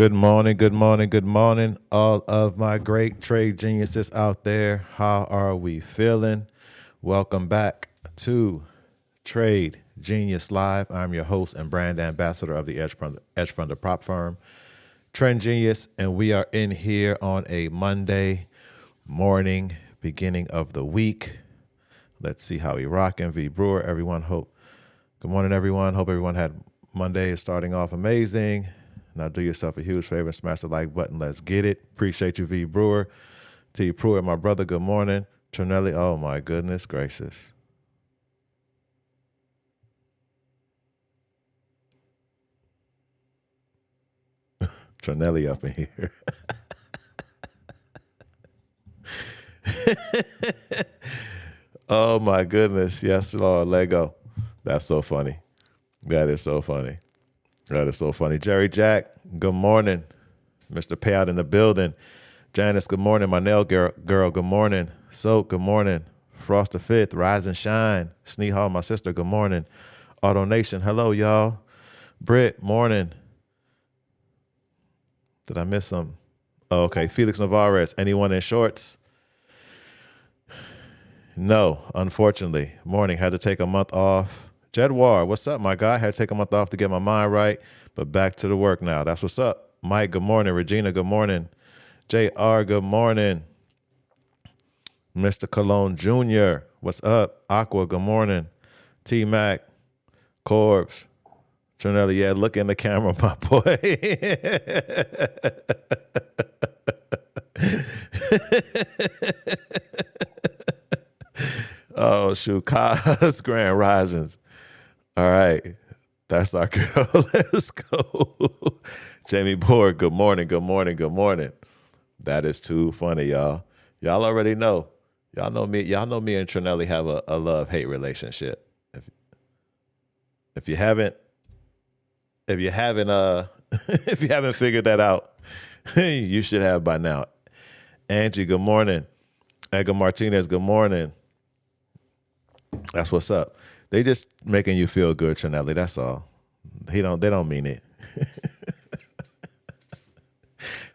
Good morning, good morning, good morning, all of my great trade geniuses out there. How are we feeling? Welcome back to Trade Genius Live. I'm your host and brand ambassador of the Edge Funder Prop Firm, Trend Genius, and we are in here on a Monday morning, beginning of the week. Let's see how we rocking. V Brewer, everyone. Good morning, everyone. Hope everyone had Monday is starting off amazing. Now do yourself a huge favor and smash the like button. Let's get it. Appreciate you, V Brewer. T Pruitt, my brother, good morning. Trinelli, oh my goodness gracious. Trinelli up in here. Oh my goodness. Yes, Lord, Lego. That's so funny. That is so funny. That is so funny. Jerry Jack, good morning. Mr. Payout in the building. Janice, good morning. My nail girl, good morning. Soap, good morning. Frost the Fifth, Rise and Shine. Snee Hall, my sister, good morning. Auto Nation, hello, y'all. Britt, morning. Did I miss something? Oh, okay. Felix Navarez, anyone in shorts? No, unfortunately. Morning, had to take a month off. Jedwar, what's up, my guy? Had to take a month off to get my mind right, but back to the work now. That's what's up. Mike, good morning. Regina, good morning. JR, good morning. Mr. Cologne Jr., what's up? Aqua, good morning. T-Mac, Corbs, Trinelli, yeah, look in the camera, my boy. Oh, shoot. Kaz, Grand Risings. All right. That's our girl. Let's go. Jamie Board, good morning, good morning, good morning. That is too funny, y'all. Y'all already know. Y'all know me and Trinelli have a love-hate relationship. If you haven't if you haven't figured that out, you should have by now. Angie, good morning. Edgar Martinez, good morning. That's what's up. They just making you feel good, Trinelli. That's all. They don't mean it.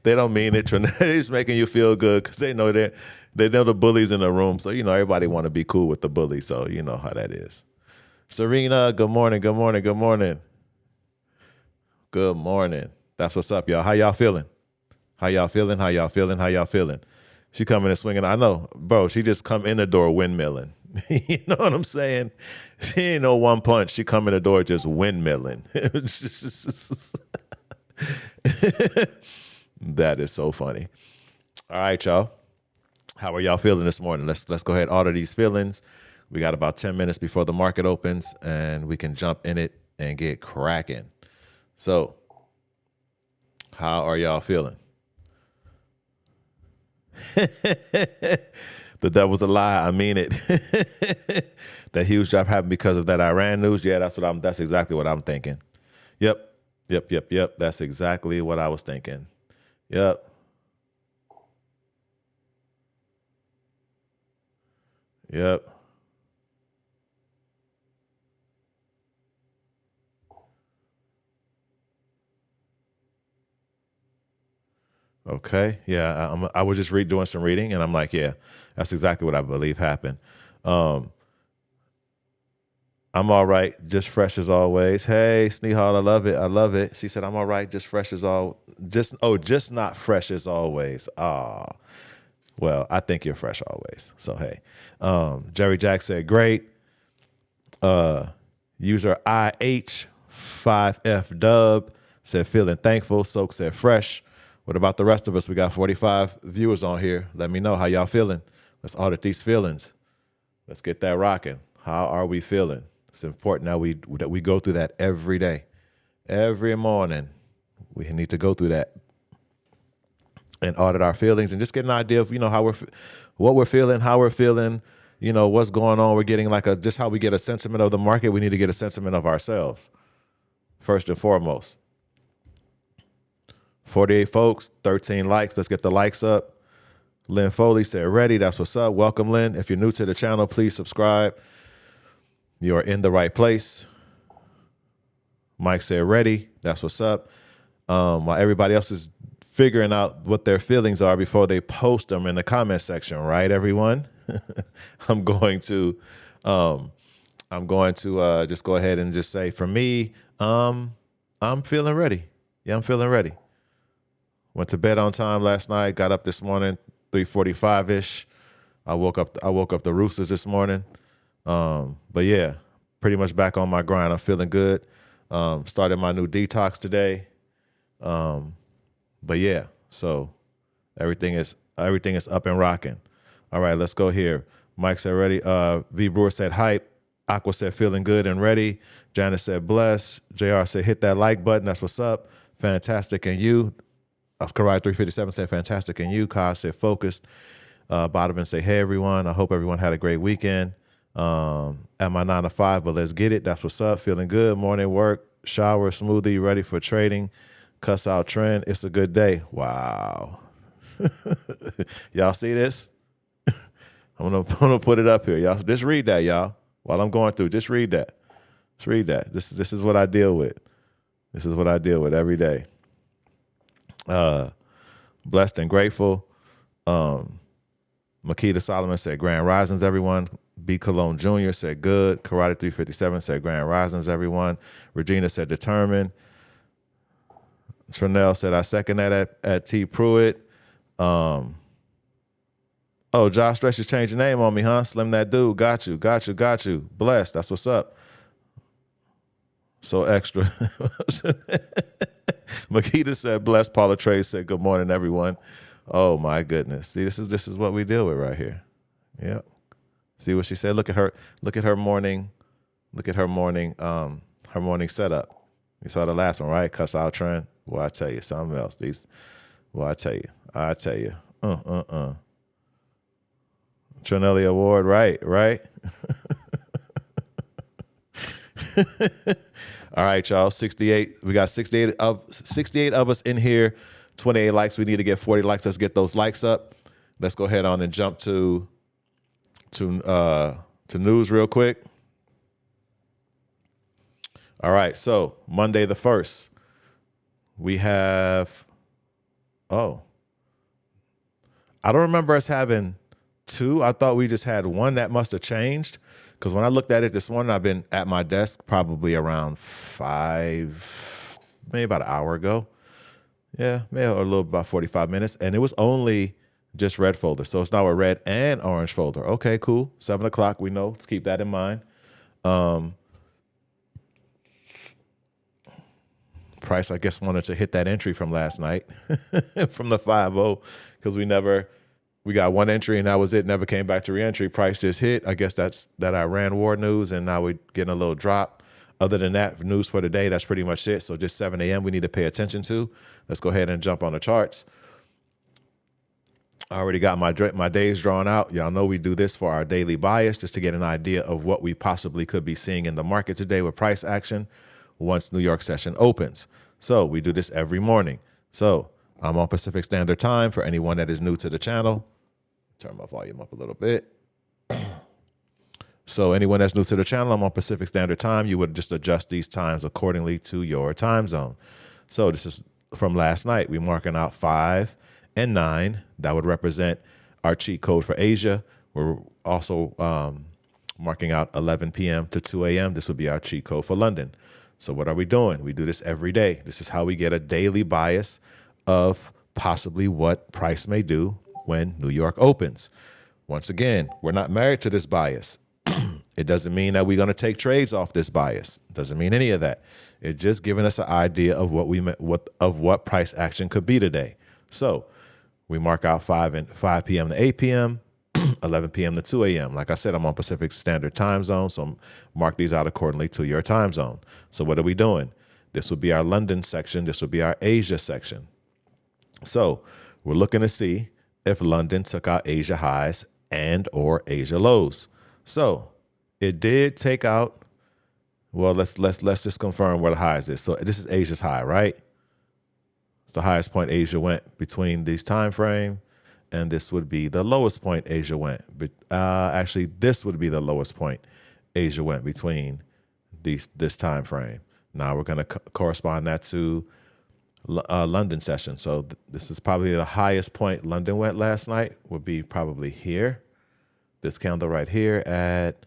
They don't mean it. Trinelli is making you feel good because they know the bullies in the room. So everybody want to be cool with the bully. So you know how that is. Serena, good morning. Good morning. Good morning. Good morning. That's what's up, y'all. How y'all feeling? How y'all feeling? How y'all feeling? How y'all feeling? She coming and swinging. I know, bro. She just come in the door windmilling. You know what I'm saying? She ain't no one punch. She come in the door just windmilling. That is so funny. All right, y'all. How are y'all feeling this morning? Let's go ahead and order these feelings. We got about 10 minutes before the market opens, and we can jump in it and get cracking. So, how are y'all feeling? The devil's a lie. I mean it. That huge drop happened because of that Iran news. Yeah, that's exactly what I'm thinking. Yep. That's exactly what I was thinking. Yep. Okay. Yeah. I was just doing some reading, and I'm like, yeah, that's exactly what I believe happened. I'm all right, just fresh as always. Hey, Sneehall, I love it. I love it. She said, I'm all right, just fresh as just not fresh as always. Ah, well, I think you're fresh always. So hey, Jerry Jack said, great. User IH5F Dub said, feeling thankful. Soak said, fresh. What about the rest of us? We got 45 viewers on here. Let me know how y'all feeling. Let's audit these feelings. Let's get that rocking. How are we feeling? It's important that we go through that every day. Every morning, we need to go through that and audit our feelings and just get an idea of, what we're feeling, how we're feeling, what's going on. We're getting just how we get a sentiment of the market. We need to get a sentiment of ourselves first and foremost. 48 folks, 13 likes. Let's get the likes up. Lynn Foley said, ready. That's what's up. Welcome, Lynn. If you're new to the channel, please subscribe. You are in the right place. Mike said, ready. That's what's up. while everybody else is figuring out what their feelings are before they post them in the comment section, right, everyone? I'm going to just go ahead and just say, for me, I'm feeling ready. Yeah, I'm feeling ready. Went to bed on time last night. Got up this morning, 3:45 ish. I woke up the roosters this morning. But yeah, pretty much back on my grind. I'm feeling good. Started my new detox today. But yeah, so everything is up and rocking. All right, let's go here. Mike said ready. V Brewer said hype. Aqua said feeling good and ready. Janice said bless. JR said hit that like button. That's what's up. Fantastic and you. Oscar 357 said fantastic and you. Kai said focused. Bottoman say hey everyone. I hope everyone had a great weekend. At my 9 to 5, but let's get it. That's what's up. Feeling good. Morning work, shower, smoothie, ready for trading. Cuss out trend. It's a good day. Wow. Y'all see this? I'm gonna put it up here, y'all. Just read that, y'all. While I'm going through, just read that. Just read that. This is what I deal with. This is what I deal with every day. Blessed and grateful. Makita Solomon said grand risings, everyone. B. Cologne Jr. said good. Karate 357 said grand risings, everyone. Regina said determined. Trinell said I second that at T. Pruitt. Oh, Josh Stretch is changing name on me, huh? Slim that dude. Got you. Blessed. That's what's up. So extra. Makita said blessed. Paula Trey said good morning, everyone. Oh my goodness. See, this is what we deal with right here. Yep. See what she said? Look at her morning. Look at her morning setup. You saw the last one, right? Cuss out trend. Well, I tell you something else. I tell you. Trinelli Award, right? All right, y'all. 68. We got 68 of us in here. 28 likes. We need to get 40 likes. Let's get those likes up. Let's go ahead on and jump to news real quick. All right, so Monday the 1st, we have, I don't remember us having two. I thought we just had one. That must have changed because when I looked at it this morning, I've been at my desk probably around maybe about an hour ago. Yeah, maybe a little about 45 minutes. And it was only just red folder. So it's now a red and orange folder. Okay, cool. 7 o'clock, we know. Let's keep that in mind. Price, I guess, wanted to hit that entry from last night from the 5-0 because we got one entry and that was it. Never came back to reentry. Price just hit. I guess that's that Iran war news and now we're getting a little drop. Other than that, news for today, that's pretty much it. So just 7 a.m. we need to pay attention to. Let's go ahead and jump on the charts. I already got my days drawn out. Y'all know we do this for our daily bias just to get an idea of what we possibly could be seeing in the market today with price action once New York session opens. So we do this every morning. So I'm on Pacific Standard Time for anyone that is new to the channel. Turn my volume up a little bit. So anyone that's new to the channel, I'm on Pacific Standard Time. You would just adjust these times accordingly to your time zone. So this is from last night. We're marking out 5 and 9. That would represent our cheat code for Asia. We're also marking out 11 p.m. to 2 a.m. This would be our cheat code for London. So what are we doing? We do this every day. This is how we get a daily bias of possibly what price may do when New York opens. Once again, we're not married to this bias. It doesn't mean that we're going to take trades off this bias. It doesn't mean any of that. It's just giving us an idea of what price action could be today. So we mark out 5 p.m. to 8 p.m., 11 p.m. to 2 a.m. Like I said, I'm on Pacific Standard Time Zone, so mark these out accordingly to your time zone. So what are we doing? This would be our London section. This would be our Asia section. So we're looking to see if London took out Asia highs and or Asia lows. So it did take out. Well, let's just confirm where the highs is. So this is Asia's high, right? It's the highest point Asia went between these time frame, and this would be the lowest point Asia went. But actually, this would be the lowest point Asia went between this time frame. Now we're going to correspond that to London session. So this is probably the highest point London went last night, would be probably here. This candle right here at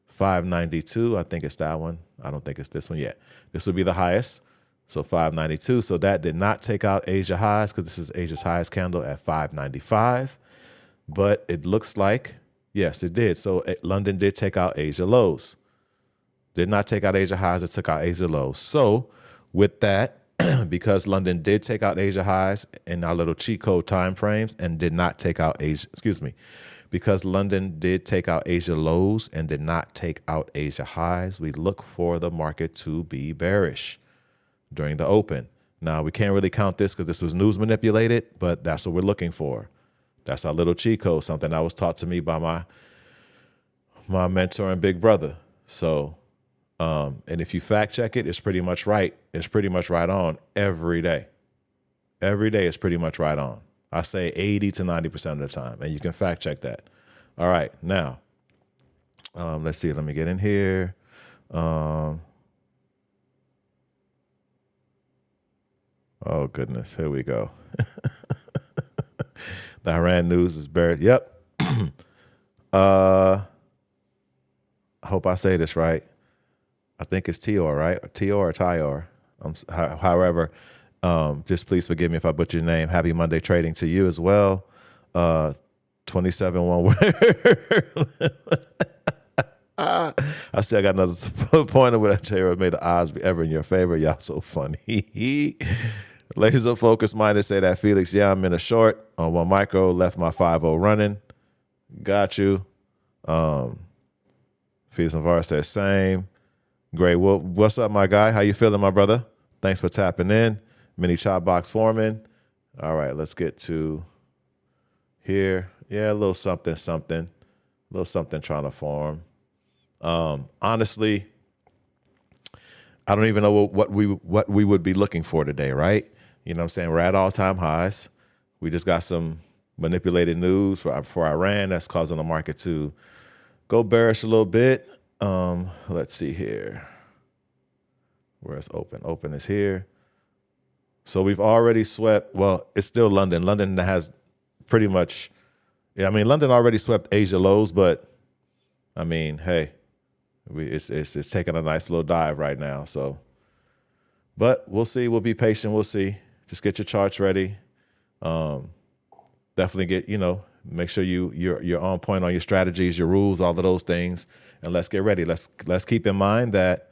592. I think it's that one. I don't think it's this one yet. This would be the highest. So 592. So that did not take out Asia highs because this is Asia's highest candle at 595. But it looks like, yes, it did. So London did take out Asia lows. Did not take out Asia highs. It took out Asia lows. So with that, because London did take out Asia highs in our little cheat code time frames and did not take out Asia, because London did take out Asia lows and did not take out Asia highs, we look for the market to be bearish during the open. Now, we can't really count this because this was news manipulated, but that's what we're looking for. That's our little cheat code, something that was taught to me by my mentor and big brother. So, and if you fact check it, it's pretty much right. It's pretty much right on every day. Every day is pretty much right on. I say 80 to 90% of the time, and you can fact check that. All right, now, let's see. Let me get in here. Oh, goodness. Here we go. The Iran news is buried. Yep. I hope I say this right. I think it's Tior, right? Tior or Tior. However, just please forgive me if I butcher your name. Happy Monday trading to you as well. 27 one word. I see I got another pointer where I tell you, may the odds be ever in your favor. Y'all so funny. Laser focus minded say that Felix, yeah, I'm in a short on 1 micro, left my 5-0 running. Got you. Felix Navarre says same. Great. Well, what's up, my guy? How you feeling, my brother? Thanks for tapping in. Mini chop box forming. All right, let's get to here. Yeah, a little something. A little something trying to form. Honestly, I don't even know what we would be looking for today, right? You know what I'm saying? We're at all-time highs. We just got some manipulated news for Iran that's causing the market to go bearish a little bit. Let's see here. Where's open? Open is here. So we've already swept. Well, it's still London. London has pretty much. Yeah, I mean, London already swept Asia lows, but I mean, hey, it's taking a nice little dive right now. So, but we'll see. We'll be patient. We'll see. Just get your charts ready. Definitely get, make sure you're on point on your strategies, your rules, all of those things, and let's get ready. Let's keep in mind that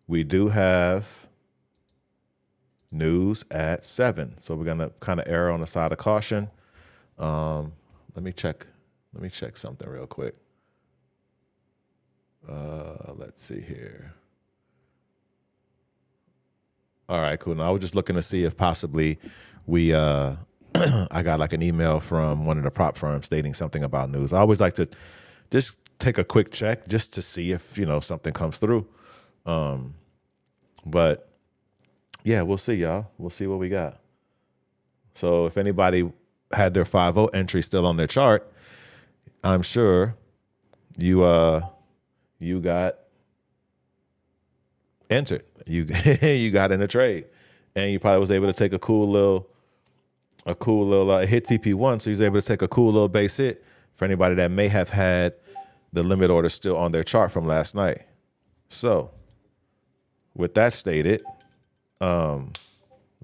we do have news at 7. So we're gonna kind of err on the side of caution. Let me check something real quick. Let's see here. All right, cool. Now I was just looking to see if possibly we I got like an email from one of the prop firms stating something about news. I always like to just take a quick check just to see if, something comes through. But yeah, we'll see, y'all. We'll see what we got. So if anybody had their 5-0 entry still on their chart, I'm sure you got entered. You got in a trade, and you probably was able to take a cool little hit TP1. So you was able to take a cool little base hit for anybody that may have had the limit order still on their chart from last night. So with that stated, let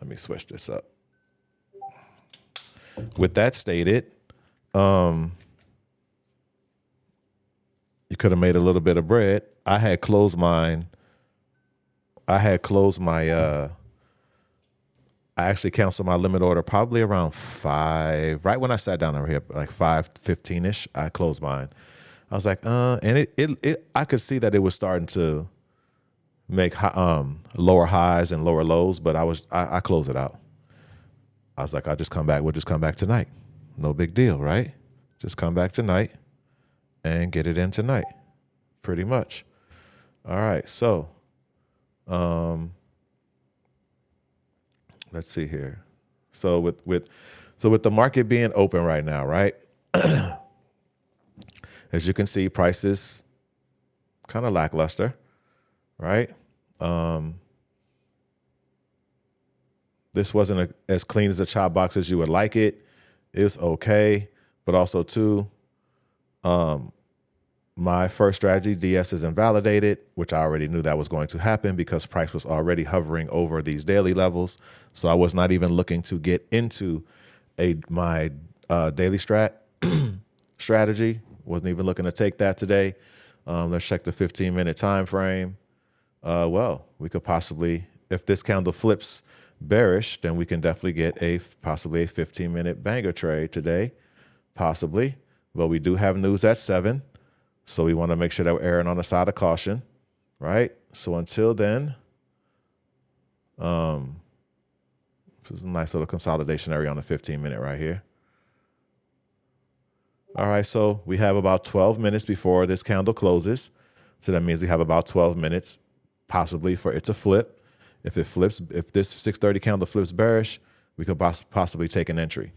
me switch this up. With that stated, you could have made a little bit of bread. I had closed my I actually canceled my limit order probably around 5, right when I sat down over here, like 5:15-ish. I closed mine. I was like, and it I could see that it was starting to make lower highs and lower lows, but I closed it out. I was like, we'll just come back tonight. No big deal, right? Just come back tonight and get it in tonight, pretty much. All right, so let's see here. So with the market being open right now, right? As you can see, prices kind of lackluster. right? This wasn't as clean as a chop box as you would like it. It was okay, but also too, my first strategy, DS, is invalidated, which I already knew that was going to happen because price was already hovering over these daily levels. So I was not even looking to get into my daily strategy. Wasn't even looking to take that today. Let's check the 15-minute time frame. Well, we could possibly, if this candle flips bearish, then we can definitely get possibly a 15-minute banger trade today, possibly. But we do have news at 7. So we want to make sure that we're erring on the side of caution, right? So until then, this is a nice little consolidation area on the 15-minute right here. All right, so we have about 12 minutes before this candle closes. So that means we have about 12 minutes possibly for it to flip. If it flips, if this 6:30 candle flips bearish, we could possibly take an entry.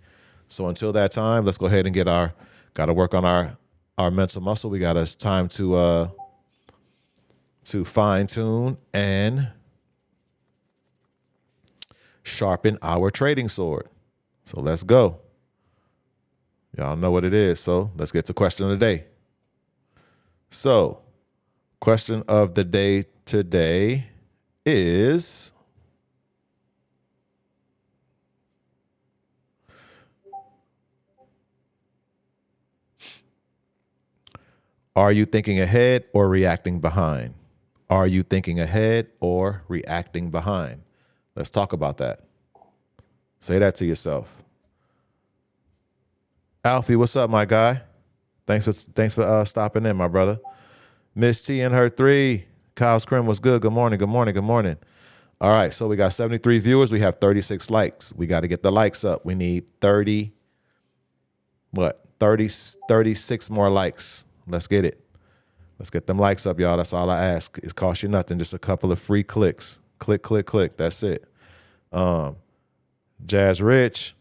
So until that time, let's go ahead and got to work on our mental muscle. We got us time to fine tune and sharpen our trading sword. So let's go. Y'all know what it is. So let's get to question of the day. So question of the day today is, are you thinking ahead or reacting behind? Are you thinking ahead or reacting behind? Let's talk about that. Say that to yourself. Alfie, what's up, my guy? Thanks for stopping in, my brother. Miss T and her 3. Kyle's Crim was good. Good morning. Good morning. Good morning. All right, so we got 73 viewers. We have 36 likes. We got to get the likes up. We need 36 more likes. Let's get it. Let's get them likes up, y'all. That's all I ask. It costs you nothing. Just a couple of free clicks. Click, click, click. That's it. Jazz Rich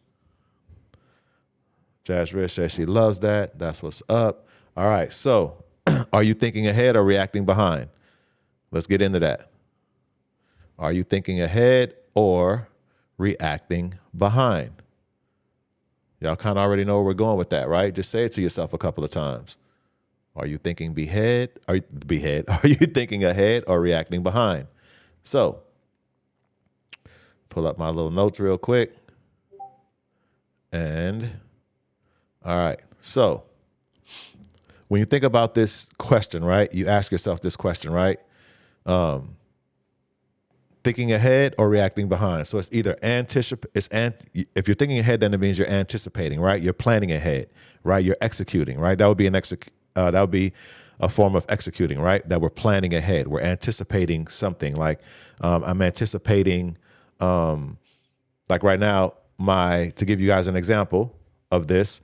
says she loves that. That's what's up. All right. So are you thinking ahead or reacting behind? Let's get into that. Are you thinking ahead or reacting behind? Y'all kind of already know where we're going with that, right? Just say it to yourself a couple of times. Are you thinking behead? Are you thinking ahead or reacting behind? So pull up my little notes real quick. And all right. So when you think about this question, right, you ask yourself this question, right? Thinking ahead or reacting behind. So it's either if you're thinking ahead, then it means you're anticipating, right? You're planning ahead, right? You're executing, right? That would be a form of executing, right? That we're planning ahead. We're anticipating something. Like I'm anticipating, like right now, to give you guys an example of this,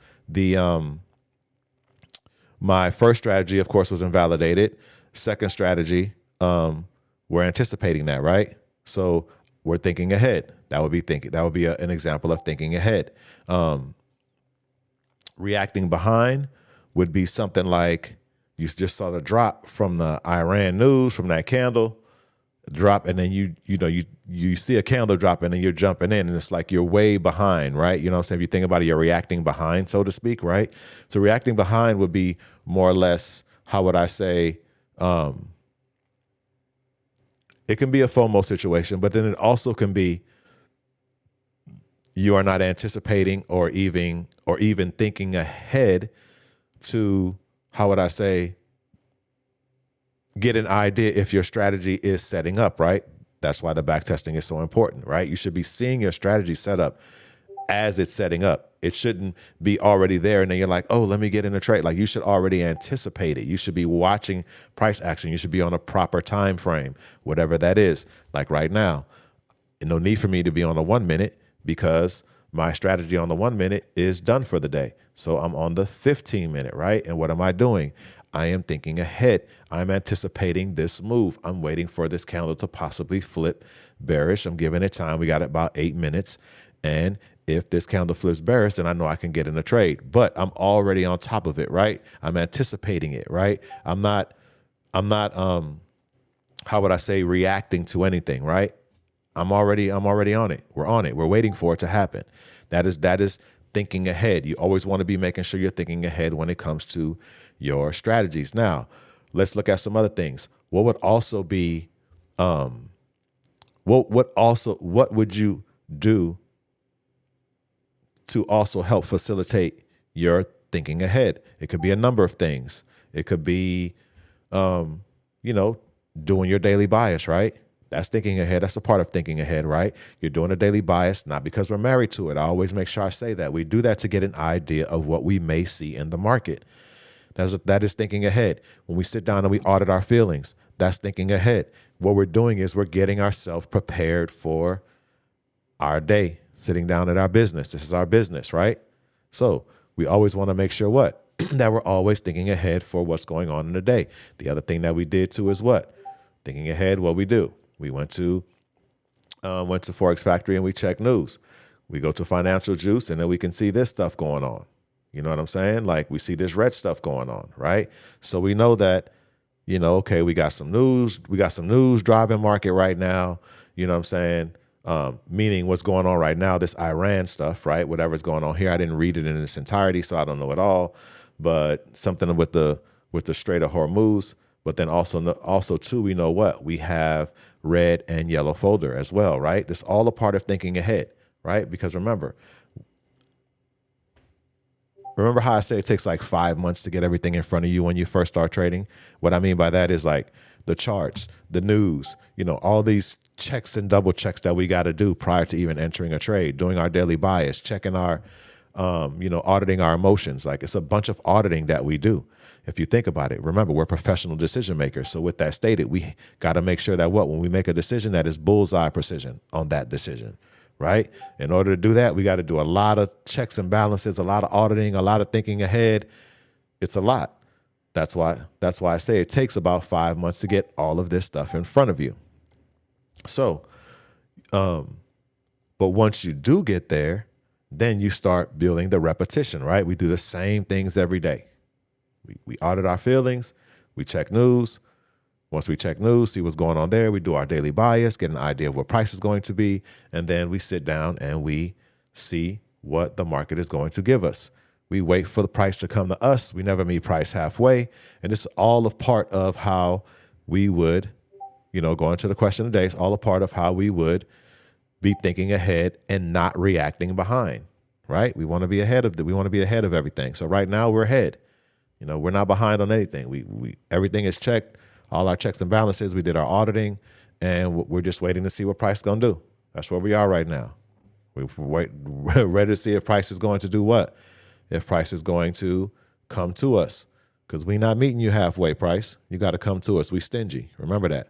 my first strategy, of course, was invalidated. Second strategy, we're anticipating that, right? So we're thinking ahead. That would be an example of thinking ahead. Reacting behind would be something like you just saw the drop from the Iran news, from that candle drop, and then you see a candle drop and then you're jumping in, and it's like you're way behind, right? You know what I'm saying? If you think about it, you're reacting behind, so to speak, right? So reacting behind would be more or less, how would I say, it can be a FOMO situation, but then it also can be you are not anticipating or even thinking ahead to, how would I say, get an idea if your strategy is setting up, right? That's why the back testing is so important, right? You should be seeing your strategy set up as it's setting up. It shouldn't be already there and then you're like, oh, let me get in a trade. Like, you should already anticipate it. You should be watching price action. You should be on a proper time frame, whatever that is. Like right now, no need for me to be on a 1 minute because my strategy on the 1 minute is done for the day. So I'm on the 15-minute, right? And what am I doing? I am thinking ahead. I'm anticipating this move. I'm waiting for this candle to possibly flip bearish. I'm giving it time. We got about 8 minutes. And if this candle flips bearish, then I know I can get in a trade. But I'm already on top of it, right? I'm anticipating it, right? I'm not how would I say, reacting to anything, right? I'm already on it. We're on it. We're waiting for it to happen. That is thinking ahead. You always want to be making sure you're thinking ahead when it comes to your strategies. Now, let's look at some other things. What would also be, what would you do to also help facilitate your thinking ahead? It could be a number of things. It could be, doing your daily bias, right? That's thinking ahead. That's a part of thinking ahead, right? You're doing a daily bias, not because we're married to it. I always make sure I say that. We do that to get an idea of what we may see in the market. That is thinking ahead. When we sit down and we audit our feelings, that's thinking ahead. What we're doing is we're getting ourselves prepared for our day, sitting down at our business. This is our business, right? So we always want to make sure what? That we're always thinking ahead for what's going on in the day. The other thing that we did too is what? Thinking ahead, what we do. We went to Forex Factory and we check news. We go to Financial Juice and then we can see this stuff going on. You know what I'm saying? Like we see this red stuff going on, right? So we know that, okay, we got some news. We got some news driving market right now. You know what I'm saying? Meaning what's going on right now, this Iran stuff, right? Whatever's going on here. I didn't read it in its entirety, so I don't know it all. But something with the Strait of Hormuz. But then also too, we know what? We have red and yellow folder as well, right? This is all a part of thinking ahead, right? Because remember how I say it takes like 5 months to get everything in front of you when you first start trading? What I mean by that is like the charts, the news, all these checks and double checks that we got to do prior to even entering a trade, doing our daily bias, checking our, auditing our emotions. Like it's a bunch of auditing that we do. If you think about it, remember, we're professional decision makers. So with that stated, we got to make sure that when we make a decision, that is bullseye precision on that decision, right? In order to do that, we got to do a lot of checks and balances, a lot of auditing, a lot of thinking ahead. It's a lot. That's why I say it takes about 5 months to get all of this stuff in front of you. So, but once you do get there, then you start building the repetition, right? We do the same things every day. We audit our feelings, we check news. Once we check news, see what's going on there, we do our daily bias, get an idea of what price is going to be, and then we sit down and we see what the market is going to give us. We wait for the price to come to us. We never meet price halfway. And it's all a part of how we would, going to the question of the day, it's all a part of how we would be thinking ahead and not reacting behind, right? We want to be ahead of everything. So right now we're ahead. We're not behind on anything. We everything is checked. All our checks and balances. We did our auditing, and we're just waiting to see what price is going to do. That's where we are right now. We're ready to see if price is going to do what? If price is going to come to us. Because we're not meeting you halfway, price. You got to come to us. We stingy. Remember that.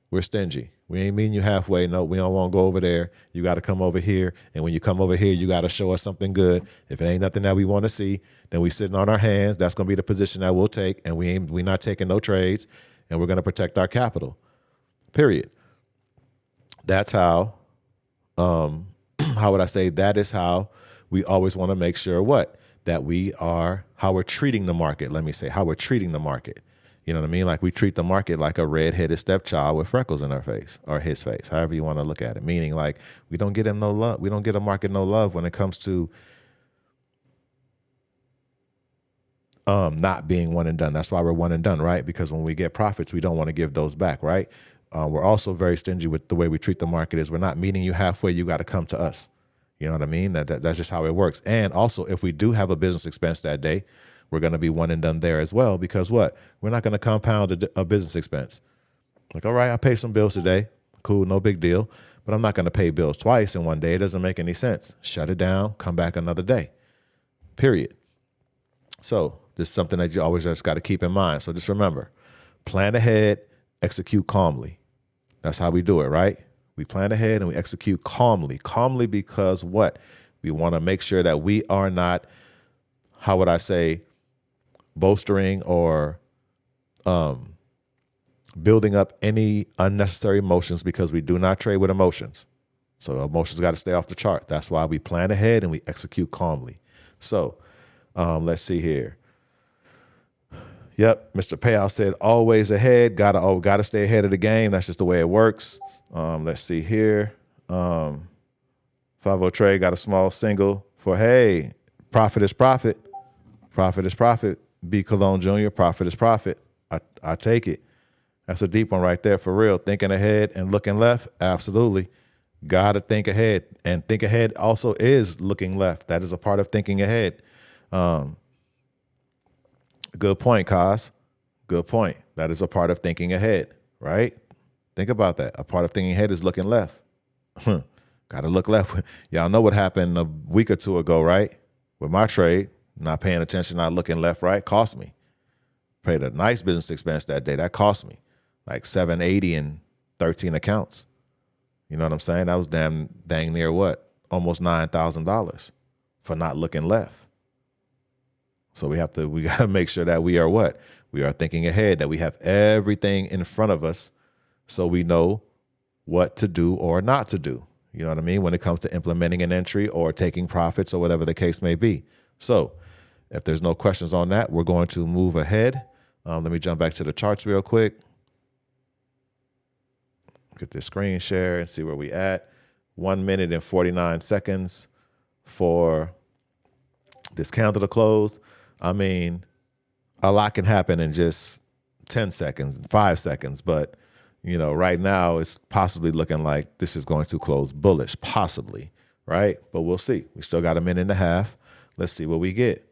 We're stingy. We ain't meeting you halfway. No, we don't want to go over there. You got to come over here. And when you come over here, you got to show us something good. If it ain't nothing that we want to see, then we sitting on our hands. That's going to be the position that we'll take. And we're not taking no trades. And we're going to protect our capital. Period. That's how, how would I say, that is how we always want to make sure what? That we are, how we're treating the market. Let me say, how we're treating the market. You know what I mean? Like we treat the market like a red-headed stepchild with freckles in her face or his face, however you want to look at it. Meaning like we don't get him no love. We don't get a market no love when it comes to not being one and done. That's why we're one and done, right? Because when we get profits, we don't want to give those back, right? We're also very stingy with the way we treat the market is we're not meeting you halfway. You got to come to us. You know what I mean? That's just how it works. And also, if we do have a business expense that day, we're going to be one and done there as well. Because what? We're not going to compound a business expense. Like, all right, I pay some bills today. Cool, no big deal. But I'm not going to pay bills twice in one day. It doesn't make any sense. Shut it down, come back another day. Period. So this is something that you always just got to keep in mind. So just remember, plan ahead, execute calmly. That's how we do it, right? We plan ahead and we execute calmly. Calmly because what? We want to make sure that we are not, how would I say, bolstering or building up any unnecessary emotions, because we do not trade with emotions. So emotions got to stay off the chart. That's why we plan ahead and we execute calmly. So let's see here. Yep, Mr. Payout said always ahead. Gotta stay ahead of the game. That's just the way it works. Let's see here. 5-0 trade got a small single for hey, profit is profit. Profit is profit. B. Cologne Jr., profit is profit. I take it. That's a deep one right there for real. Thinking ahead and looking left, absolutely. Gotta think ahead. And think ahead also is looking left. That is a part of thinking ahead. Good point, Kaz. Good point. That is a part of thinking ahead, right? Think about that. A part of thinking ahead is looking left. Got to look left. Y'all know what happened a week or two ago, right? With my trade, not paying attention, not looking left, right, cost me. Paid a nice business expense that day. That cost me like $780 and 13 accounts. You know what I'm saying? That was dang near what? Almost $9,000 for not looking left. So we got to make sure that we are what? We are thinking ahead, that we have everything in front of us so we know what to do or not to do. You know what I mean? When it comes to implementing an entry or taking profits or whatever the case may be. So if there's no questions on that, we're going to move ahead. Let me jump back to the charts real quick. Get this screen share and see where we at. 1 minute and 49 seconds for this candle to close. I mean, a lot can happen in just 10 seconds, 5 seconds. But, you know, right now it's possibly looking like this is going to close bullish, possibly, right? But we'll see. We still got a minute and a half. Let's see what we get.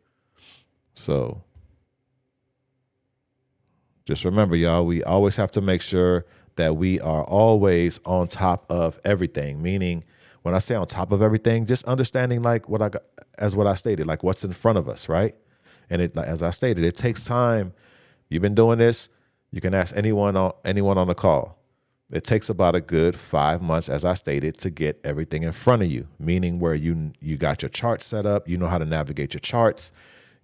So just remember, y'all, we always have to make sure that we are always on top of everything. Meaning, when I say on top of everything, just understanding like what I stated, like what's in front of us, right? And as I stated, it takes time. You've been doing this. You can ask anyone on the call. It takes about a good 5 months, as I stated, to get everything in front of you, meaning where you got your charts set up, you know how to navigate your charts,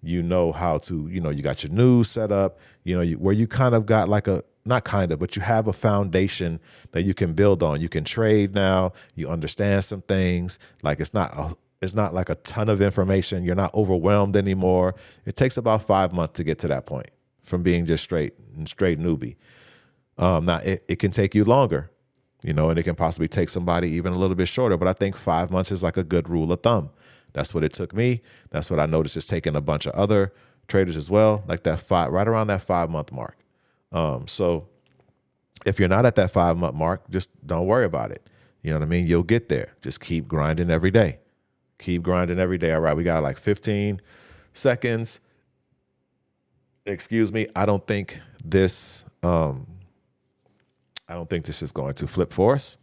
you know how to, you got your news set up, where you kind of got like but you have a foundation that you can build on. You can trade now. You understand some things. Like it's not like a ton of information. You're not overwhelmed anymore. It takes about 5 months to get to that point from being just straight newbie. Now it can take you longer, and it can possibly take somebody even a little bit shorter. But I think 5 months is like a good rule of thumb. That's what it took me. That's what I noticed it's taken a bunch of other traders as well, like right around that 5 month mark. So if you're not at that 5 month mark, just don't worry about it. You know what I mean? You'll get there. Just keep grinding every day. Keep grinding every day. All right, we got like 15 seconds. Excuse me. I don't think this is going to flip for us.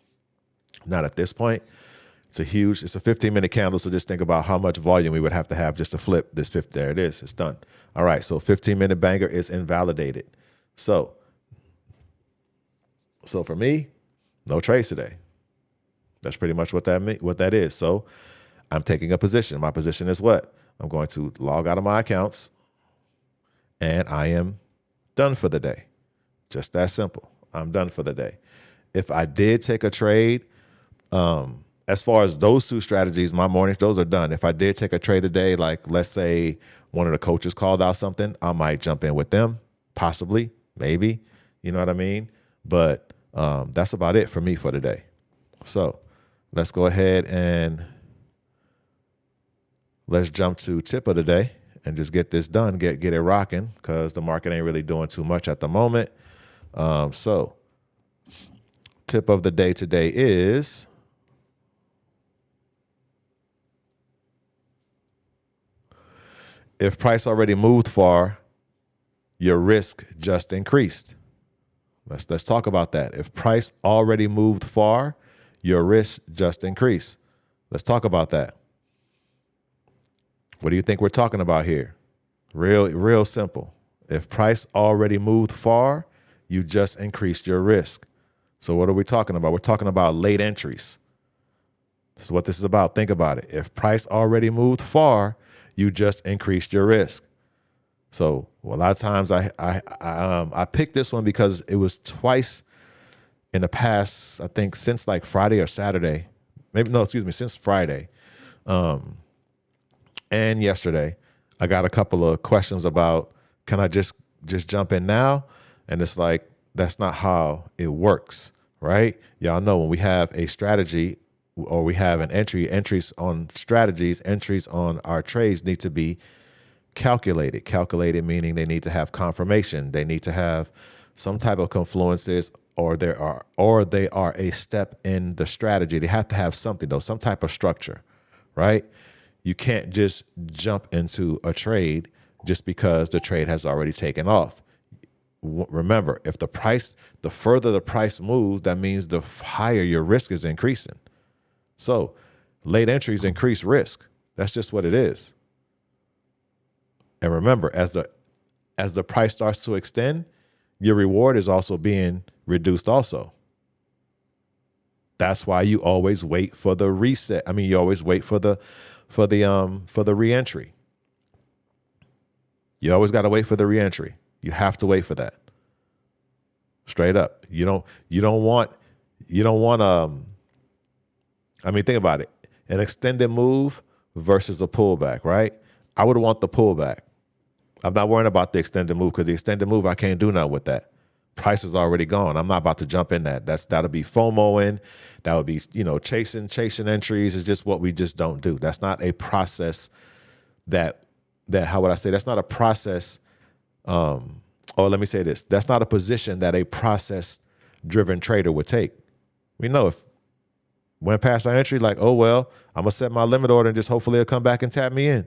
Not at this point. It's a 15-minute candle. So just think about how much volume we would have to have just to flip this fifth. There it is. It's done. All right. So 15-minute banger is invalidated. So for me, no trades today. That's pretty much what that is. So I'm taking a position. My position is what? I'm going to log out of my accounts and I am done for the day. Just that simple. I'm done for the day. If I did take a trade, as far as those two strategies, my mornings, those are done. If I did take a trade today, like let's say one of the coaches called out something, I might jump in with them, possibly, maybe, you know what I mean? But that's about it for me for today. So let's go ahead and let's jump to tip of the day and just get this done, get it rocking, because the market ain't really doing too much at the moment. So tip of the day today is if price already moved far, your risk just increased. Let's talk about that. If price already moved far, your risk just increased. Let's talk about that. What do you think we're talking about here? Real simple. If price already moved far, you just increased your risk. So what are we talking about? We're talking about late entries. This is what this is about. Think about it. If price already moved far, you just increased your risk. So a lot of times I picked this one because it was twice in the past, I think since like Friday or Saturday, since Friday. And yesterday, I got a couple of questions about, can I just just jump in now. And it's like, that's not how it works, right? Y'all know when we have a strategy or we have an entries on strategies, entries on our trades need to be calculated. Calculated meaning they need to have confirmation. They need to have some type of confluences, or they are a step in the strategy. They have to have something though, some type of structure, right? You can't just jump into a trade just because the trade has already taken off. Remember, if the further the price moves, that means the higher your risk is increasing. So late entries increase risk. That's just what it is. And remember, as the price starts to extend, your reward is also being reduced also. That's why you always wait for the reset. I mean, you always wait for the reentry. You always got to wait for the reentry. You have to wait for that. Straight up. You don't want I mean, think about it. An extended move versus a pullback, right? I would want the pullback. I'm not worrying about the extended move, because the extended move, I can't do nothing with that. Price is already gone. I'm not about to jump in that. That'll be FOMOing. That would be, chasing entries. Is just what we just don't do. That's not a process that how would I say? That's not a process. Or let me say this. That's not a position that a process-driven trader would take. We know if went past our entry, like, oh, well, I'm going to set my limit order and just hopefully it'll come back and tap me in.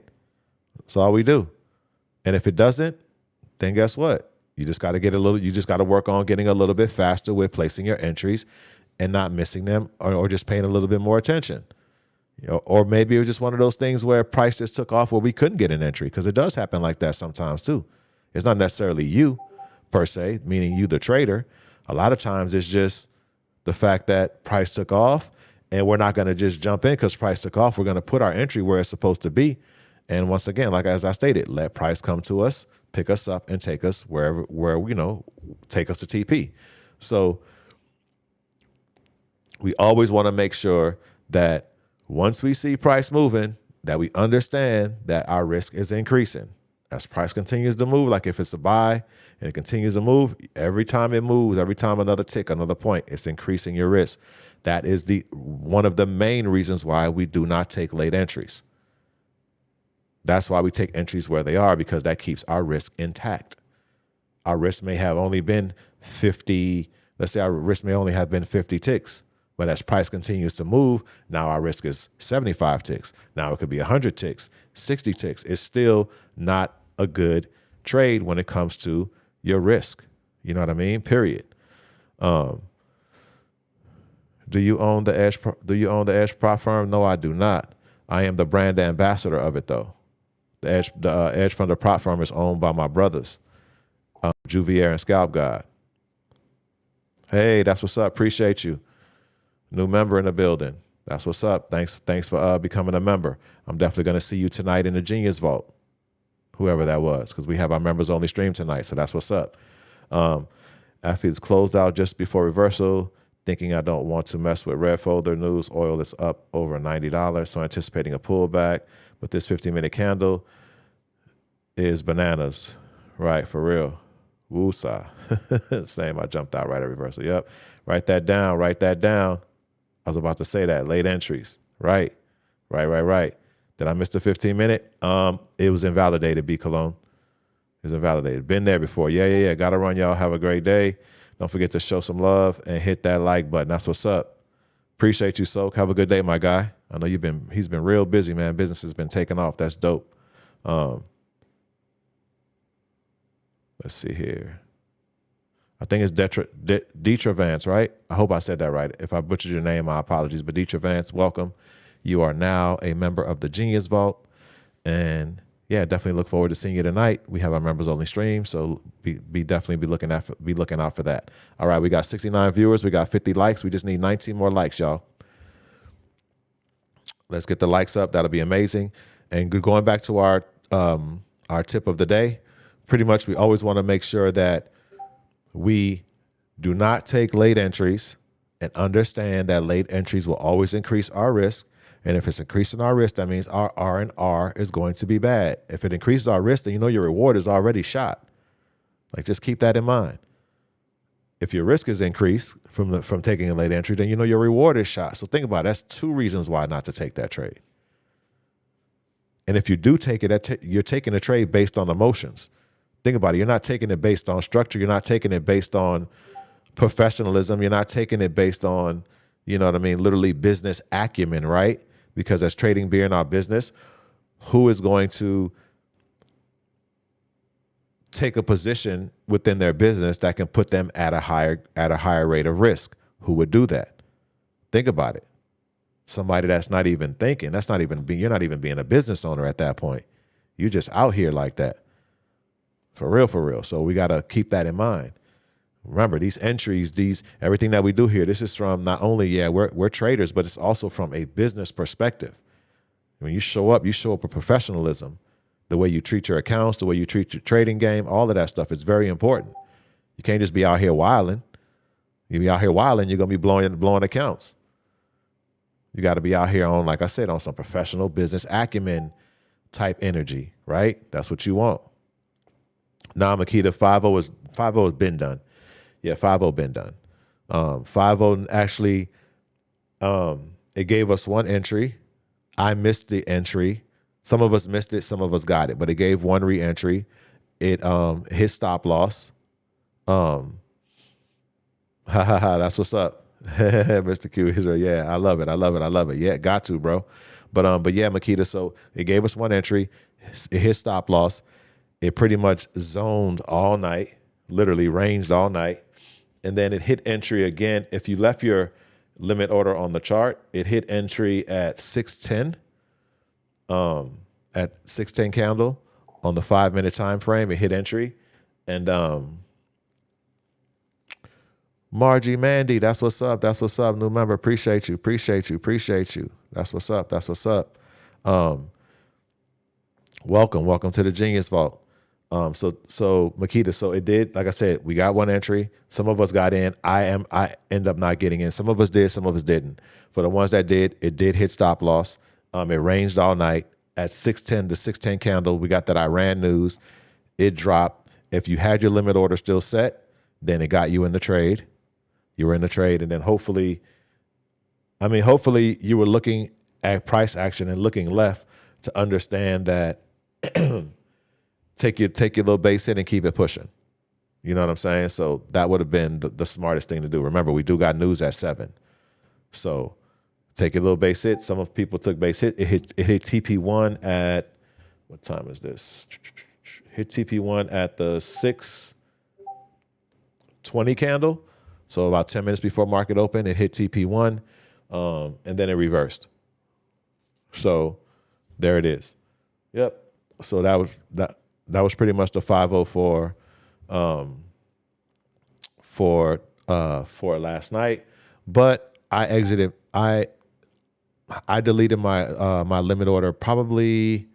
That's all we do. And if it doesn't, then guess what? You just got to work on getting a little bit faster with placing your entries and not missing them, or just paying a little bit more attention. Or maybe it was just one of those things where price just took off where we couldn't get an entry, because it does happen like that sometimes too. It's not necessarily you per se, meaning you, the trader. A lot of times it's just the fact that price took off, and we're not going to just jump in because price took off. We're going to put our entry where it's supposed to be. And once again, as I stated, let price come to us, pick us up, and take us take us to TP. So we always want to make sure that once we see price moving, that we understand that our risk is increasing. As price continues to move, like if it's a buy and it continues to move, every time it moves, every time another tick, another point, it's increasing your risk. That is one of the main reasons why we do not take late entries. That's why we take entries where they are, because that keeps our risk intact. Our risk may have only been 50, let's say our risk may only have been 50 ticks, but as price continues to move, now our risk is 75 ticks. Now it could be 100 ticks, 60 ticks. It's still not a good trade when it comes to your risk. You know what I mean? Period. Do you own the Edge Prop firm? No, I do not. I am the brand ambassador of it, though. The Edge from the prop firm is owned by my brothers, Juvier and Scalp God. Hey, that's what's up. Appreciate you. New member in the building. That's what's up. Thanks for becoming a member. I'm definitely going to see you tonight in the Genius Vault, whoever that was, because we have our members only stream tonight. So that's what's up. After it's closed out just before reversal, thinking I don't want to mess with red folder news. Oil is up over $90. So anticipating a pullback, but this 15-minute candle is bananas. Right, for real. Woosah. Same, I jumped out right at reversal. Yep. Write that down. I was about to say that. Late entries. Right. Did I miss the 15-minute? It was invalidated, B. Cologne. It was invalidated. Been there before. Yeah. Gotta run, y'all. Have a great day. Don't forget to show some love and hit that like button. That's what's up. Appreciate you, Soak. Have a good day, my guy. I know he's been real busy, man. Business has been taking off. That's dope. Let's see here. I think it's Deetra Vance, right? I hope I said that right. If I butchered your name, my apologies. But Deetra Vance, welcome. You are now a member of the Genius Vault. And yeah, definitely look forward to seeing you tonight. We have our members only stream, so definitely be looking out for that. All right, we got 69 viewers, we got 50 likes. We just need 19 more likes, y'all. Let's get the likes up. That'll be amazing. And going back to our tip of the day, pretty much we always want to make sure that we do not take late entries, and understand that late entries will always increase our risk. And if it's increasing our risk, that means our R&R is going to be bad. If it increases our risk, then you know your reward is already shot. Like, just keep that in mind. If your risk is increased from taking a late entry, then you know your reward is shot. So think about it. That's two reasons why not to take that trade. And if you do take it, you're taking a trade based on emotions. Think about it. You're not taking it based on structure. You're not taking it based on professionalism. You're not taking it based on, you know what I mean, literally business acumen, right? Because as trading being our business, who is going to take a position within their business that can put them at a higher rate of risk? Who would do that? Think about it. Somebody that's not even thinking. You're not even being a business owner at that point. You're just out here like that. For real, for real. So we got to keep that in mind. Remember, these entries, everything that we do here, this is from not only, we're traders, but it's also from a business perspective. When you show up with professionalism. The way you treat your accounts, the way you treat your trading game, all of that stuff is very important. You can't just be out here wilding. You be out here wilding, you're going to be blowing accounts. You got to be out here on, like I said, on some professional business acumen type energy, right? That's what you want. Now, Makita, 5-0 has been done. Yeah, 5-0 been done. 5-0 actually, it gave us one entry. I missed the entry. Some of us missed it, some of us got it, but it gave one re-entry. It hit stop loss. That's what's up. Mr. Q is right. Yeah, I love it. I love it. I love it. Yeah, got to, bro. But yeah, Makita, so it gave us one entry. It hit stop loss. It pretty much zoned all night, literally ranged all night. And then it hit entry again. If you left your limit order on the chart, it hit entry at 610. At 610 candle on the 5-minute time frame, it hit entry. And Margie Mandy, that's what's up. That's what's up. New member, appreciate you. That's what's up. Welcome to the Genius Vault. So Makita, so it did, like I said, we got one entry. Some of us got in. I end up not getting in. Some of us did, some of us didn't. For the ones that did, it did hit stop loss. It ranged all night at 610, the 610 candle. We got that Iran news. It dropped. If you had your limit order still set, then it got you in the trade. You were in the trade. And then hopefully you were looking at price action and looking left to understand that take your little base hit and keep it pushing. You know what I'm saying? So that would have been the smartest thing to do. Remember, we do got news at 7. So take a little base hit. Some of people took base hit. It hit TP1 at, what time is this? Hit TP1 at the 620 candle. So about 10 minutes before market open, it hit TP1, and then it reversed. So there it is. Yep. So that was pretty much the 504 for last night. But I exited. I deleted my limit order probably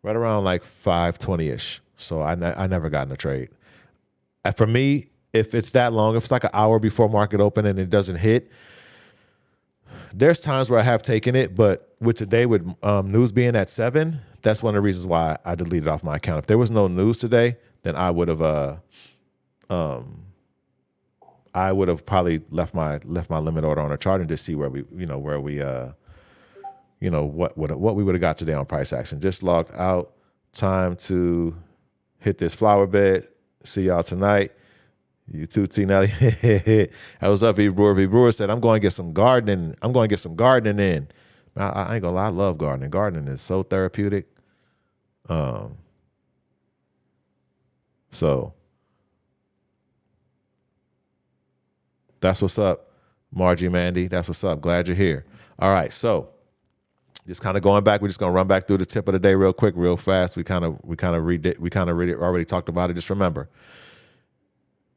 right around like 5:20ish. So I never got in a trade. And for me, if it's that long, if it's like an hour before market open and it doesn't hit, there's times where I have taken it. But with today, with news being at 7, that's one of the reasons why I deleted off my account. If there was no news today, then I would have probably left my limit order on a chart and just see what we would have got today on price action. Just logged out. Time to hit this flower bed. See y'all tonight. You too, T Nelly. I was up, V Brewer. V Brewer said, I'm going to get some gardening. I'm going to get some gardening in. I ain't gonna lie, I love gardening. Gardening is so therapeutic. So that's what's up, Margie Mandy. That's what's up. Glad you're here. All right, so just kind of going back, we're just gonna run back through the tip of the day real quick, real fast. We already talked about it. Just remember,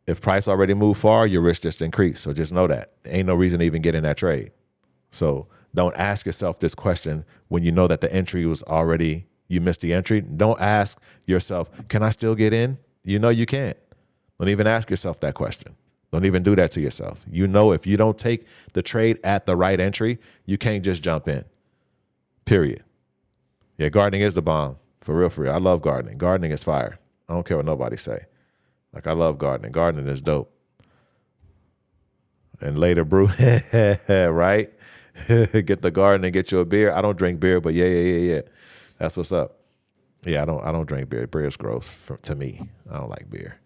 if price already moved far, your risk just increased. So just know that. There ain't no reason to even get in that trade. So don't ask yourself this question when you know that the entry was already, you missed the entry. Don't ask yourself, can I still get in? You know you can't. Don't even ask yourself that question. Don't even do that to yourself. You know if you don't take the trade at the right entry, you can't just jump in. Period. Yeah, gardening is the bomb. For real, for real. I love gardening. Gardening is fire. I don't care what nobody say. Like, I love gardening. Gardening is dope. And later brew, right? Get the garden and get you a beer. I don't drink beer, but yeah. That's what's up. Yeah, I don't drink beer. Beer is gross to me. I don't like beer.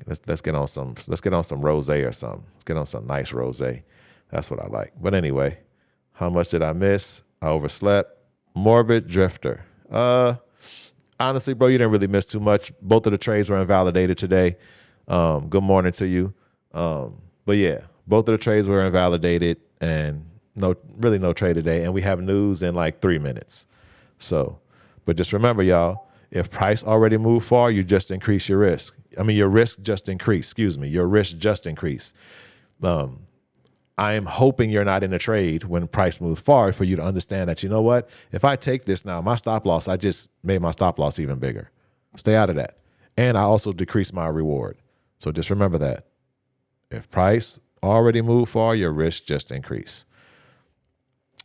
Let's get on some rosé or something. Let's get on some nice rosé. That's what I like. But anyway, how much did I miss? I overslept. Morbid drifter. Honestly, bro, you didn't really miss too much. Both of the trades were invalidated today. Good morning to you. But yeah, both of the trades were invalidated, and no trade today. And we have news in like 3 minutes. So, but just remember, y'all, if price already moved far, you just increase your risk. I mean, your risk just increased. Your risk just increased. I am hoping you're not in a trade when price moves far for you to understand that, you know what? If I take this now, my stop loss, I just made my stop loss even bigger. Stay out of that. And I also decreased my reward. So just remember that. If price already moved far, your risk just increased.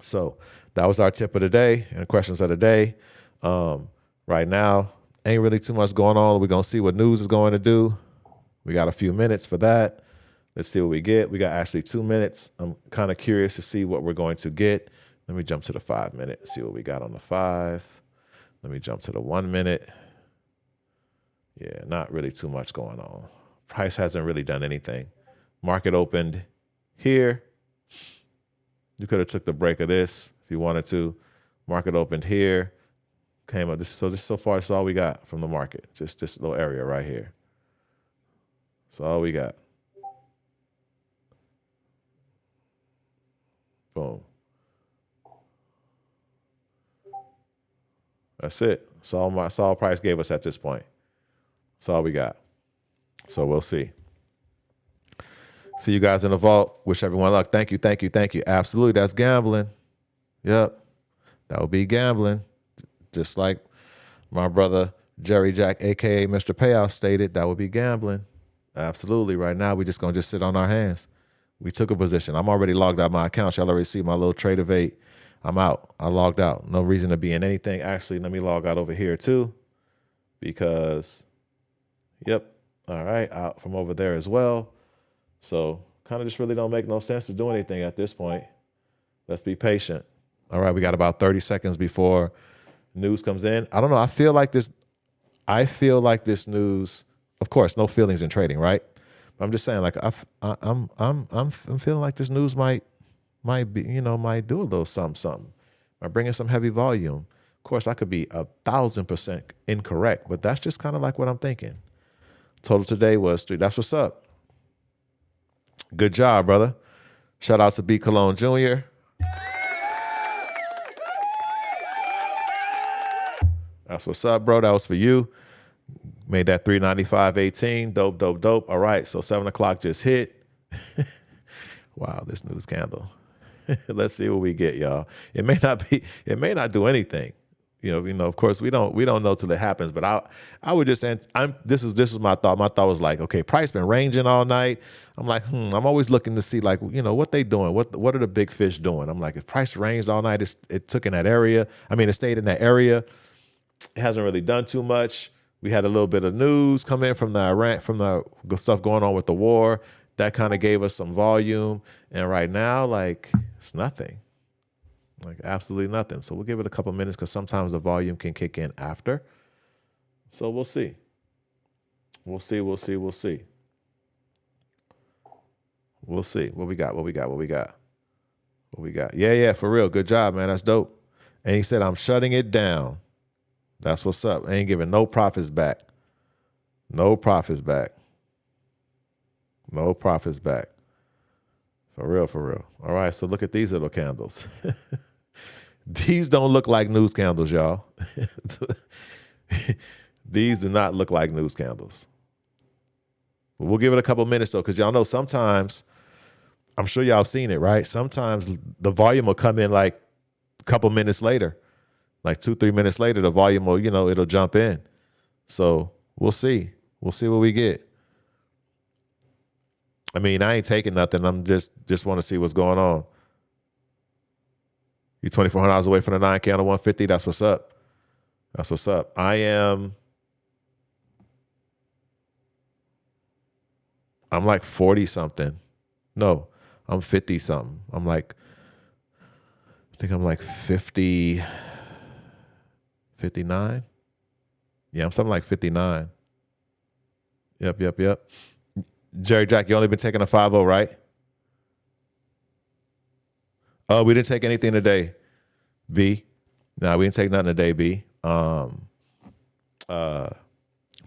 So that was our tip of the day and questions of the day. Right now, ain't really too much going on. We're going to see what news is going to do. We got a few minutes for that. Let's see what we get. We got actually 2 minutes. I'm kind of curious to see what we're going to get. Let me jump to the 5 minute, see what we got on the 5. Let me jump to the 1 minute. Yeah, not really too much going on. Price hasn't really done anything. Market opened here. You could have took the break of this if you wanted to. Market opened here. Came up. So far, that's all we got from the market. Just this little area right here. That's all we got. Boom. That's it. That's all price gave us at this point. That's all we got. So we'll see. See you guys in the vault. Wish everyone luck. Thank you. Absolutely. That's gambling. Yep. That would be gambling. Just like my brother Jerry Jack, a.k.a. Mr. Payouts, stated, that would be gambling. Absolutely. Right now, we're just going to sit on our hands. We took a position. I'm already logged out my account. Y'all already see my little trade of 8. I'm out. I logged out. No reason to be in anything. Actually, let me log out over here too, because, yep. All right. Out from over there as well. So kind of just really don't make no sense to do anything at this point. Let's be patient. All right. We got about 30 seconds before news comes in. I don't know. I feel like this news, of course, no feelings in trading, right? I'm just saying, like, I'm feeling like this news might be, might do a little something. By bringing some heavy volume. Of course, I could be 1,000% incorrect, but that's just kind of like what I'm thinking. Total today was 3. That's what's up. Good job, brother. Shout out to B. Cologne Jr. That's what's up, bro. That was for you. Made that 395.18. Dope. All right, so 7 o'clock just hit. Wow, this news candle. Let's see what we get, y'all. It may not do anything. Of course, we don't know till it happens. But I would just say, this is my thought. My thought was like, okay, price been ranging all night. I'm like, I'm always looking to see, like, what they doing. What are the big fish doing? I'm like, if price ranged all night, it took in that area. I mean, it stayed in that area. It hasn't really done too much. We had a little bit of news come in from the Iran, from the stuff going on with the war. That kind of gave us some volume. And right now, like, it's nothing. Like, absolutely nothing. So we'll give it a couple minutes because sometimes the volume can kick in after. So we'll see. We'll see. What we got? Yeah, for real. Good job, man. That's dope. And he said, I'm shutting it down. That's what's up. I ain't giving no profits back. For real. All right, so look at these little candles. These don't look like news candles, y'all. These do not look like news candles. But we'll give it a couple minutes, though, because y'all know sometimes, I'm sure y'all seen it, right? Sometimes the volume will come in like a couple minutes later. Like 2-3 minutes later, the volume will, it'll jump in. So we'll see. We'll see what we get. I mean, I ain't taking nothing. I'm just want to see what's going on. You $2,400 away from the 9K on the 150. That's what's up. I am I'm like 40 something. No, I'm 50 something. I think I'm like 50, 59. Yeah, I'm something like 59. Yep. Jerry Jack, you only been taking a 5-0, right? Oh, we didn't take anything today, B. No, we didn't take nothing today, B.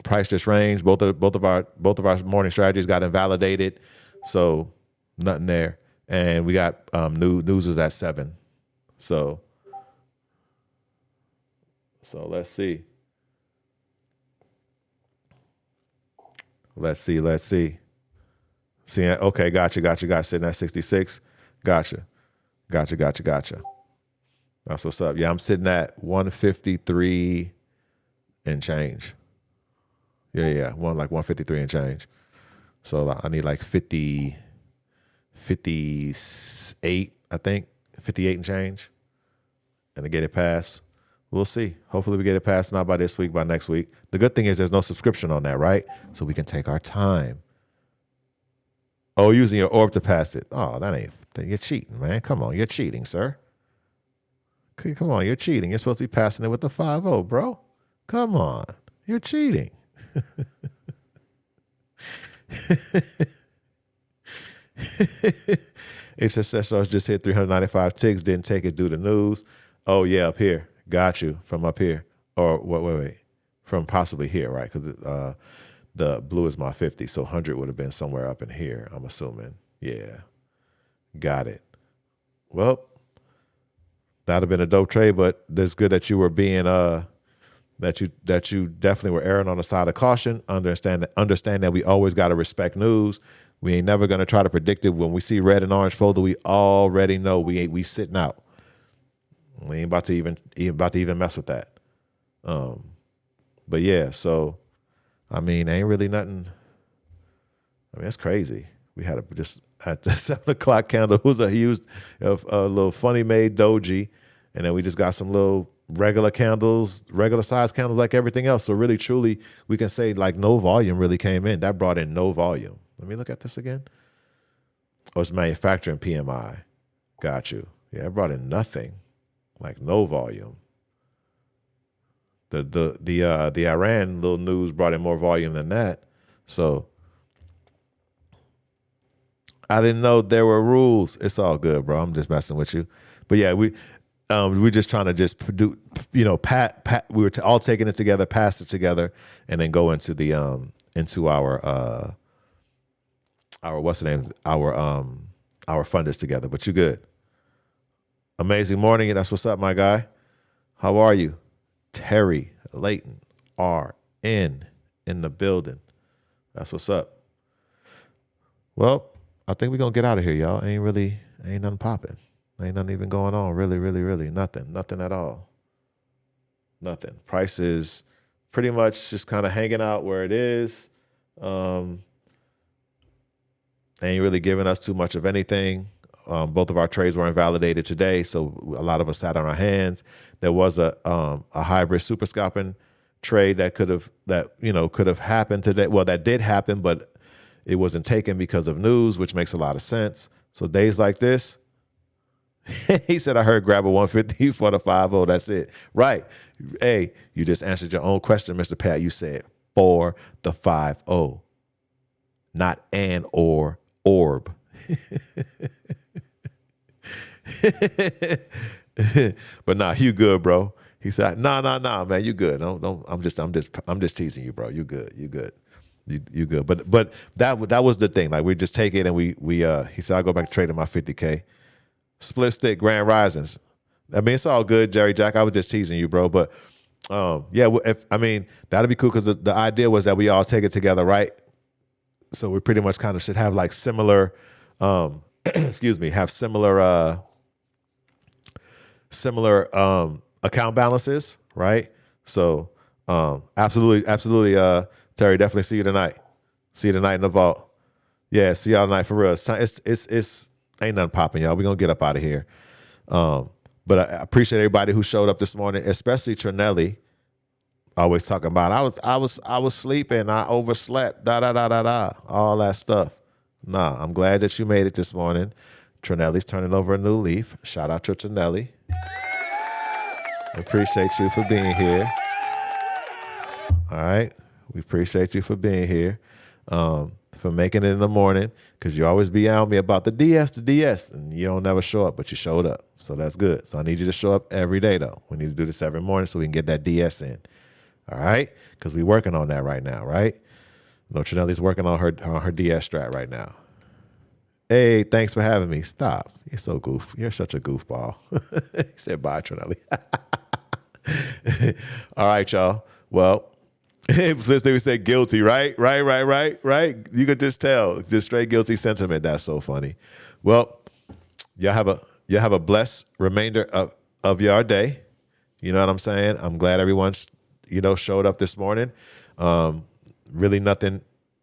Price just ranged. Both of our morning strategies got invalidated, so nothing there. And we got news was at 7. So let's see. See, okay, gotcha. Sitting at 66. Gotcha. That's what's up. Yeah, I'm sitting at 153 and change. Yeah. 153 and change. So I need like 58, I think. 58 and change. And to get it passed. We'll see. Hopefully we get it passed not by this week, by next week. The good thing is there's no subscription on that, right? So we can take our time. Oh, using your orb to pass it. Oh, you're cheating, man. Come on, you're cheating, sir. Come on, you're cheating. You're supposed to be passing it with the 5-0, bro. Come on, you're cheating. HSSR just hit 395 ticks, didn't take it due to news. Oh, yeah, up here. Got you from up here. Or wait. From possibly here, right? Because the blue is my 50, so 100 would have been somewhere up in here, I'm assuming. Yeah. Got it. Well, that'd have been a dope trade, but it's good that you were being that you definitely were erring on the side of caution. Understand that we always got to respect news. We ain't never gonna try to predict it. When we see red and orange folder, we already know we sitting out. We ain't about to even mess with that. But yeah, so I mean, ain't really nothing. I mean, that's crazy. We had just at the 7 o'clock candle, it was a little funny made doji, and then we just got some little regular candles, regular size candles like everything else. So really, truly, we can say like no volume really came in. That brought in no volume. Let me look at this again. Oh, it's manufacturing PMI. Got you. Yeah, it brought in nothing, like no volume. The Iran little news brought in more volume than that. So I didn't know there were rules. It's all good, bro. I'm just messing with you. But yeah, we're just trying to just do, we were all taking it together, pass it together, and then go into the into our what's the name? Our funders together. But you good. Amazing morning. That's what's up, my guy. How are you? Terry Layton RN in the building. That's what's up. Well, I think we're gonna get out of here, y'all. Ain't nothing popping. Ain't nothing even going on. Really. Nothing at all. Nothing. Price is pretty much just kind of hanging out where it is. Ain't really giving us too much of anything. Both of our trades were invalidated today, so a lot of us sat on our hands. There was a hybrid super scalping trade that could have happened today. Well, that did happen, but it wasn't taken because of news, which makes a lot of sense. So days like this, he said, I heard grab a 150 for the 5-0. That's it. Right. Hey, you just answered your own question, Mr. Pat. You said for the 5-0, not an or orb. But nah, you good, bro. He said, nah, man, you good. Don't. I'm just teasing you, bro. You good. You good. But that was the thing. Like we just take it and we he said, I'll go back to trading my 50K. Split stick, grand risings. I mean, it's all good, Jerry Jack. I was just teasing you, bro. But yeah, that'd be cool because the idea was that we all take it together, right? So we pretty much kind of should have like similar, have similar account balances, right? So absolutely, Terry, definitely see you tonight. See you tonight in the vault. Yeah, see y'all tonight for real. It's ain't nothing popping, y'all. We're gonna get up out of here. But I appreciate everybody who showed up this morning, especially Trinelli. always talking about I was sleeping, I overslept, all that stuff. Nah, I'm glad that you made it this morning. Trinelli's turning over a new leaf. Shout out to Trinelli. Appreciate you for being here. All right. We appreciate you for being here, for making it in the morning, because you always be on me about the DS, and you don't never show up, but you showed up. So that's good. So I need you to show up every day, though. We need to do this every morning so we can get that DS in. All right? Because we're working on that right now, right? No, Trinelli's working on her DS strat right now. Hey, thanks for having me. Stop. You're so goof. You're such a goofball. He said bye, Trinelli. All right, y'all. Well, since they said guilty, right? You could just tell, just straight guilty sentiment. That's so funny. Well, y'all have a blessed remainder of your day. You know what I'm saying? I'm glad everyone's showed up this morning. Really nothing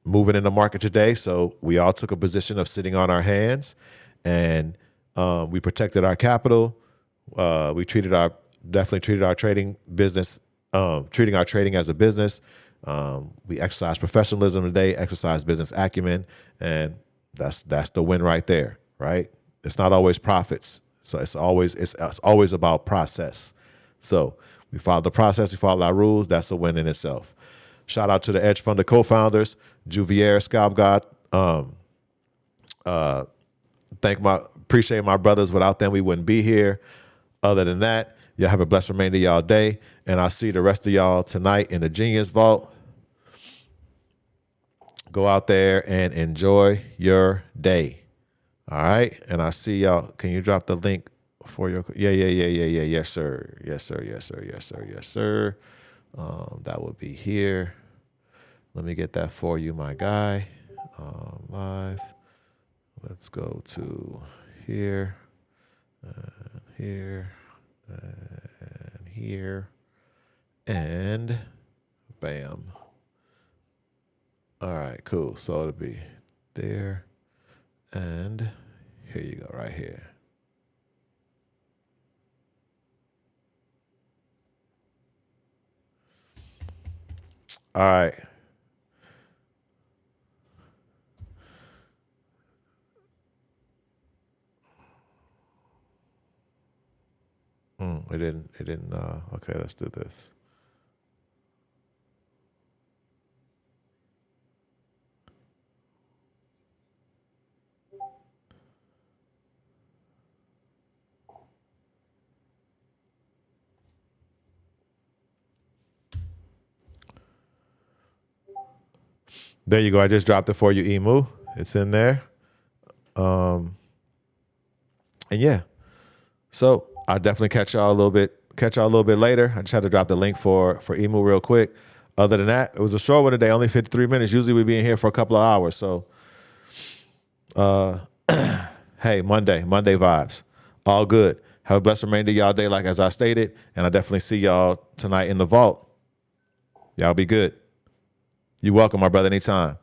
moving in the market today, so we all took a position of sitting on our hands, and we protected our capital. We definitely treated our trading business, treating our trading as a business. We exercise professionalism today, exercise business acumen, and that's the win right there, right? It's not always profits, so it's always about process. So we follow the process, we follow our rules. That's a win in itself. Shout out to the Edge Fund co-founders, Juvier, Scalp God. Appreciate my brothers. Without them, we wouldn't be here. Other than that, y'all have a blessed remainder of y'all day, and I'll see the rest of y'all tonight in the Genius Vault. Go out there and enjoy your day. All right, and I'll see y'all. Can you drop the link for your? Yeah. Yes, sir. That would be here. Let me get that for you, my guy. Live. Let's go to here, and here, and here, and bam. All right, cool. So it'll be there, and here you go, right here. All right. It didn't, okay, let's do this. There you go. I just dropped it for you, Emu. It's in there. And yeah. So I'll definitely catch y'all a little bit later. I just had to drop the link for Emu real quick. Other than that, it was a short one today, only 53 minutes. Usually we'd be in here for a couple of hours. So hey, Monday vibes. All good. Have a blessed remainder of y'all day, like as I stated. And I definitely see y'all tonight in the vault. Y'all be good. You're welcome, my brother, anytime.